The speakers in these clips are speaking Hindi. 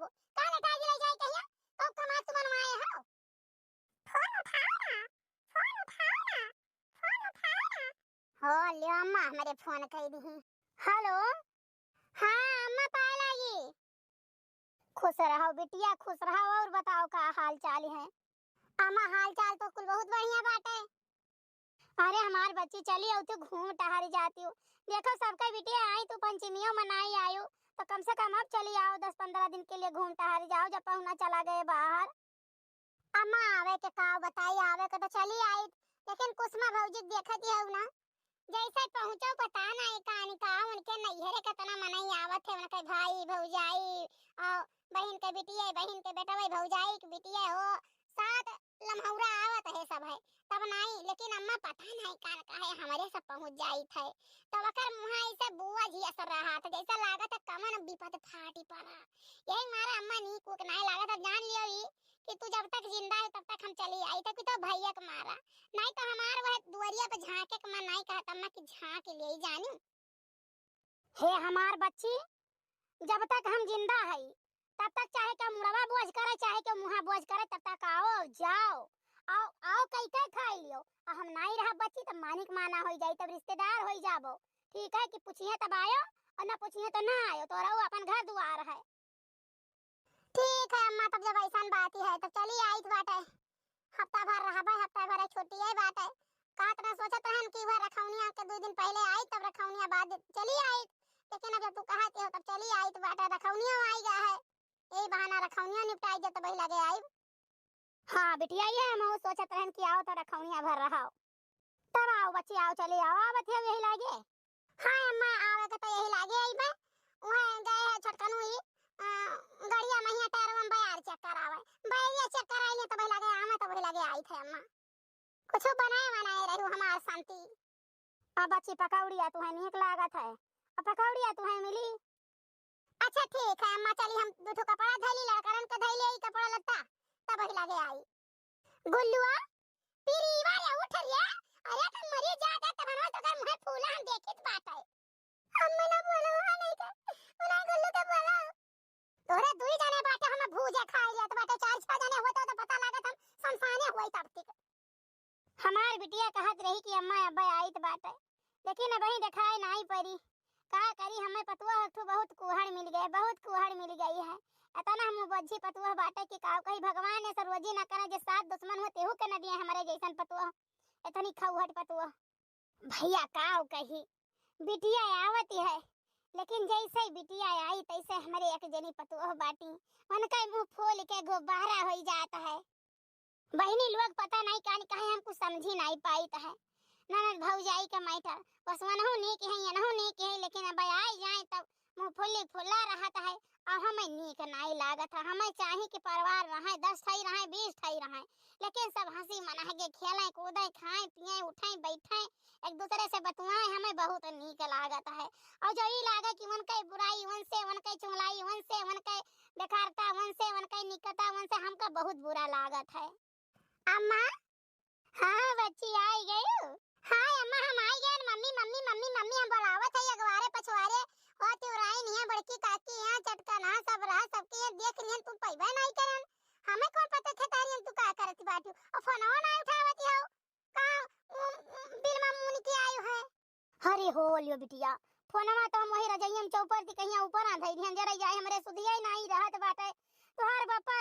बाबू काहे काहे ले जाए कहिया तो कमा तू बनवाए हो फोन उठाओ हो लियो अम्मा हमारे फोन कर दी। हेलो हाँ अम्मा पाला ये खुश रहो बिटिया खुश रहो और बताओ का हाल चाल है। अम्मा हाल चाल तो कुल बहुत बढ़िया बात है। अरे हमार बच्ची चली आओ तो घूम टहरी जाती हूँ देखो सबका बिटिया आई तो पंचमियों मनाई आयो तो कम से कम अब चली आओ 10-15 दिन के लिए घूम टहरी जाओ जब पहुना चला गए बाहर। अम्मा आवे के का बताई आवे के तो चली आई लेकिन कुसमा भौजी देखत है ना जैसे पहुंचो पता नहीं कहानी का उनके नैहरे कितना मनाई आवत है उनके भाई भौजाई और बहन के बिटिया बहन के बेटा भाई भौजाई के बिटिया हो साथ लम्हौरा आवत है सब है तब नहीं लेकिन अम्मा पता नहीं कान का है हमारे सब पहुंच जाई थे तब अकर मुहा ऐसे बुआ जी असर रहा था जैसा लागत है कमन विपत फाटी पड़ा यही मारा अम्मा नी को नहीं लागत है जान लियो ई कि तू जब तक जिंदा है तब तक हम चली आई तक तो भैया के मारा नहीं तो हमार वह दुआरिया पे झांके के मन नहीं कहत अम्मा की झांक ले जानी हे हमार बच्ची जब तक हम जिंदा है तब तक चाहे के मुड़वा बोझ करे चाहे के मुहा बोझ करे तब तक आओ जाओ आओ आओ कई कई खाई लियो हम नहीं रहा बच्ची तब मानिक माना हो जाई तब रिश्तेदार हो जाबो ठीक है कि पूछिए तब आयो और ना पूछिए तो ना आयो तो रहो अपन घर द्वार है। ठीक है अम्मा तब जब ऐसा बात ही है तब चली आई बात है हफ्ता भर रहा भाई हफ्ता भर छोटी है बात है कहत ना सोचत रहन कि वह रखौनिया के 2 दिन पहले आई तब रखौनिया बाद चली आई लेकिन अब तू कहत हो तब चली आई तो बात रखौनिया आई गा है यही बहाना रखौनिया निपटाई जब तब लगे आई। हां बिटिया ये हम सोचत रहन कि आओ तो रखौनिया भर रहाओ तब आओ बच्ची आओ चले आओ आवत है यही लागे। हां अम्मा आवे के तो यही लागे आई बा वहां गए है छोटकनु ही गाड़िया महिया टायर में बाहर चेक करावे भैया चेक कराइले तब लगे आमा तब लगे आई थे अम्मा कुछ बनाए बनाए रहू हमार शांति। अब बच्ची पकौड़िया तुम्हें नीक लागत है अब पकौड़िया तुम्हें मिली अच्छा ठीक है अम्मा चली हम दो कपड़ा धैली लड़करन के धैले ही कपड़ा लत्ता तब ही लगे आई। गुल्लुआ पीरीवा या उठ रे अरे तुम मरी जाता तब हम तो कर मुंह फूला हम देखित बात है अम्मा ना बोलो नहीं के उना गुल्लू के बोलो तोरे दुई जाने बाटे हम भूजे खाई लिया तो बाटे 4-6 जाने होते तो पता लागत हम संसाने होई तब तक हमार बिटिया कहत रही कि अम्मा अब्बा आई त बाटे लेकिन अब ही दिखाई नहीं पड़ी का करी हमें पतुआ हथु बहुत कुहड़ मिल गई है अतना हम बज्जी पतुआ बाटे कि का कहीं भगवान ने सरवजी ना करे जे साथ दुश्मन होते हो के न दिए हमारे जैसन पतुआ इतनी खौहट पतुआ भैया काव कही बिटिया आवती है लेकिन जैसे बिटिया आई तैसे हमारे एक जनी पतुआ बाटी उनका मुंह फूल के गुब्बारा हो जाता है बहनी लोग पता नहीं काहे हमको समझी नहीं पाई है ननद भौजाई का मैटर बस वनहु नीक है यनहु नीक है लेकिन अब आई जाए तब मुंह फुल्ला रहता है और हमें नीक नहीं लागत है हमें चाहे कि परिवार रहे 10 ठई रहे 20 ठई रहे लेकिन सब हंसी मना के खेलें कूदें खाएं पिएं उठें बैठें एक दूसरे से बतुआएं हमें बहुत नीक लागत है और जो ये लागे कि उनके बुराई उनसे उनके चुगलाई उनसे उनके बेकारता उनसे उनके निकटता उनसे हमका बहुत बुरा लागत है। अम्मा हाँ बच्ची आई गई हां अम्मा हम आई गए मम्मी मम्मी मम्मी मम्मी हम बुलावत है अगवारे पछवारे होती उराई नहीं है बड़की काकी यहां चटका ना सब रहा सबके ये देख लियन तुम पैबा नहीं करन हमें कौन पता था तारियन तू का करती बाटी और फोनवा ना उठावती हो का बिल मामूनी की आयो है अरे हो लियो बिटिया फोनवा तो हम वही रजइयन चौपर दी कहिया ऊपर आ धई ध्यान जरा जाए हमरे सुधिया नहीं रहत बाटे तोहार बापा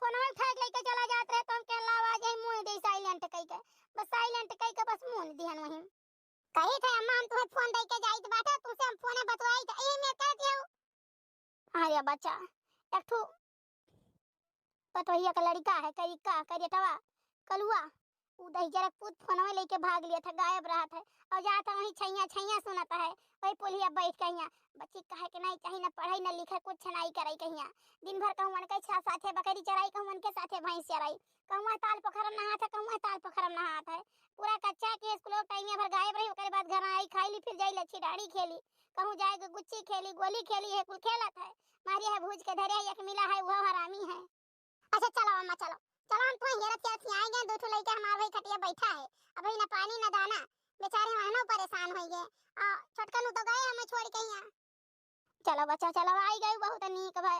फोनवा फेंक लेके चला जात रहे तो हम के आवाज है मुंह दे साइलेंट कई के बस साइलेंट कई के बस मुंह दिहन वही कही थे अम्मा हम तुम्हें फोन दे के जाई बाटे तुमसे हम फोन बतवाई त ए मैं कह दियो अरे बच्चा एक ठो पतोहिया का लड़का है कई का करियटवा कलुआ उदय जरा पूत फोनवा लेके भाग लिया था गायब रहा था और जाता वही छैया छैया सुनाता है वही पुलिया बैठ कहिया बच्ची कहे के नहीं कहीं ना पढ़ाई ना लिखे कुछ नहीं करे कहिया दिन भर कहूं मन के छा साथे बकरी चराई कहूं मन के साथे भैंस चराई कहूं ताल पोखरम नहा था कहूं ताल पोखरम नहा था पूरा कच्चा के स्कूल टाइम भर गायब रही ओकरे बाद घर आई खाई ली फिर जाई लच्छी डाड़ी खेली कहूं जाए गुच्ची खेली गोली खेली है कुल खेलत है मारी है भूज के धरे एक मिला है वो हरामी है। अच्छा चलो अम्मा चलो चलो हम तो हेरत के आई गए दो ठो लइका हमार भाई खटिया बैठा है अभी ना पानी ना दाना बेचारे वहां परेशान हो गए छोटकन तो गए हमें छोड़ के यहां चलो बच्चा चलो आई गए बहुत नीक भाई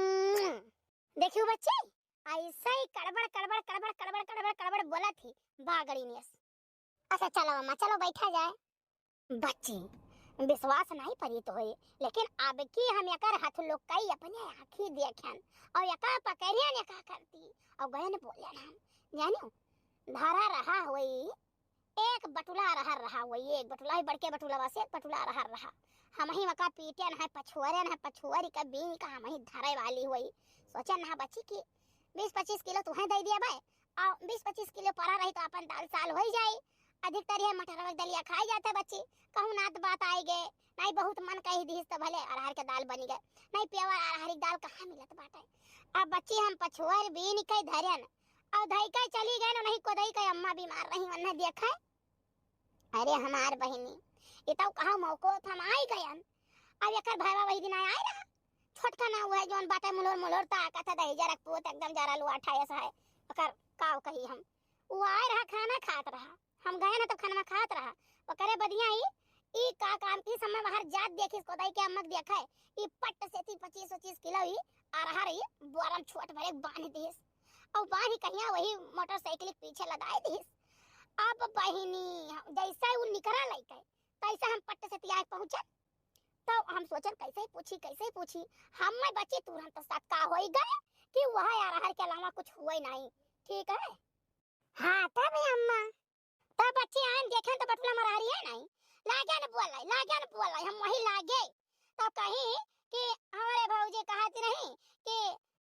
देखियो बच्चे, ऐसा ही कड़बड़ कड़बड़ कड़बड़ कड़बड़ कड़बड़ कड़बड़ बोला थी बागड़ी ने। अच्छा चलो अम्मा, चलो बैठा जाए। बच्ची विश्वास नहीं पड़ी तो है, लेकिन अब की हम एकर हाथ लोग कई अपने आँखी देखन और एका पकड़िया ने का करती और गए ने बोले ना जानो धरा रहा हुई एक बटुला रहर रहा, वही एक बटुला ही बड़के बटुला से एक बटुला रहर रहा। हम ही मका पीटे न है पछुआरे न है पछुआरी का बीन का हम ही धरे वाली हुई। सोचा ना बच्ची की 20-25 किलो तुम्हें दे दिया भाई, और 20-25 किलो पड़ा रही तो अपन दाल साल हो जाए। अधिकतर ये मटर और दलिया खाई जाते बच्ची, कहूँ नात बात आई गए नहीं, बहुत मन कही दी तो भले अरहर के दाल बनी गए, नहीं प्योर अरहर दाल कहाँ मिलत बाटे। अब बच्ची हम पछुआर बीन कई धरन और धई कई चली गए न, नहीं को दई कई अम्मा बीमार रही उन्हें देखा। अरे हमार बहिनी ये तो कहा मौको हम आई गयन। अब एकर भाईवा वही दिन आया रहा, छोटका ना हुआ है जोन बाटे मुलोर मुलोर ता कथा दही जरक पोत एकदम जरा लुआ ठायस है ओकर काव कही हम। वो आए रहा खाना खात रहा, हम गए ना तो खाना खात रहा। ओकरे बदिया ई का काम की समय बाहर जात देखिस को दई के अम्मक देखा है ई पट्ट से 25-25 किलो ही अरहर ही बोरम छोट भरे बांध दिस और बांध कहिया वही मोटरसाइकिल के पीछे लगाए दिस। अब बहिनी जैसा वो निकरा लइके तैसा हम पट्ट से तिया पहुंचे। तो हम सोचन कैसे पूछी हम में बच्चे तुरंत सत्ता हो गए कि वह अरहर के अलावा कुछ हुआ ही नहीं। ठीक है हाँ तब अम्मा तब बच्चे आन देखें तो बटुला मरारी है नहीं, लागे न बोलाई हम वही लागे। तो कहीं कि हमारे भौजी कहती नहीं कि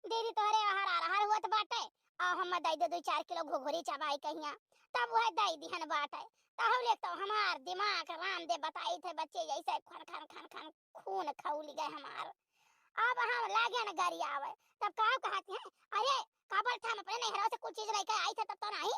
दीदी तोरे अरहर हुआ तो बाटे और हम दई दे 2-4 किलो घुघरी चबाई कहिया, तब वह दई दिहन बाटे। तब ले तो हमार दिमाग राम दे बताई थे बच्चे जैसे खन खन खन खन खून खौली गए हमार। अब हम लागे न गाड़ी आवे तब का कहते हैं अरे काबर था हम अपने नहरों से कुछ चीज लेके आई थे तब तो नहीं